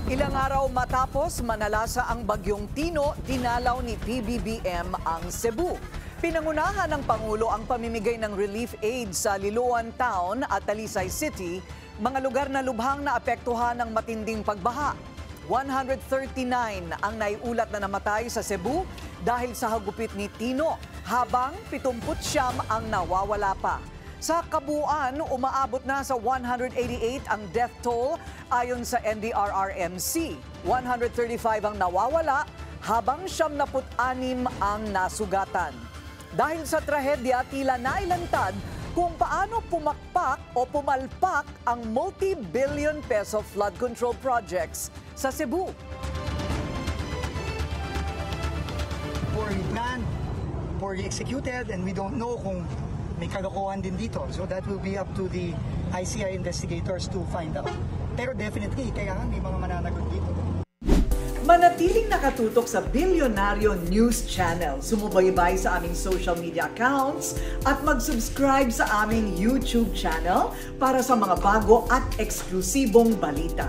Ilang araw matapos manalasa ang bagyong Tino, dinalaw ni PBBM ang Cebu. Pinangunahan ng Pangulo ang pamimigay ng relief aid sa Liloan Town at Talisay City, mga lugar na lubhang naapektuhan ng matinding pagbaha. 139 ang naiulat na namatay sa Cebu dahil sa hagupit ni Tino, habang 79 ang nawawala pa. Sa kabuuan, umaabot na sa 188 ang death toll ayon sa NDRRMC. 135 ang nawawala, habang 76 ang nasugatan. Dahil sa trahedya, tila nailantad kung paano pumakpak o pumalpak ang multi-billion peso flood control projects sa Cebu. Poorly planned, poorly executed, and we don't know kung may kalokohan din dito. So that will be up to the ICI investigators to find out. Pero definitely, kailangan may mga mananagot dito. Manatiling nakatutok sa Bilyonaryo News Channel. Sumubaybay sa aming social media accounts at mag-subscribe sa aming YouTube channel para sa mga bago at eksklusibong balita.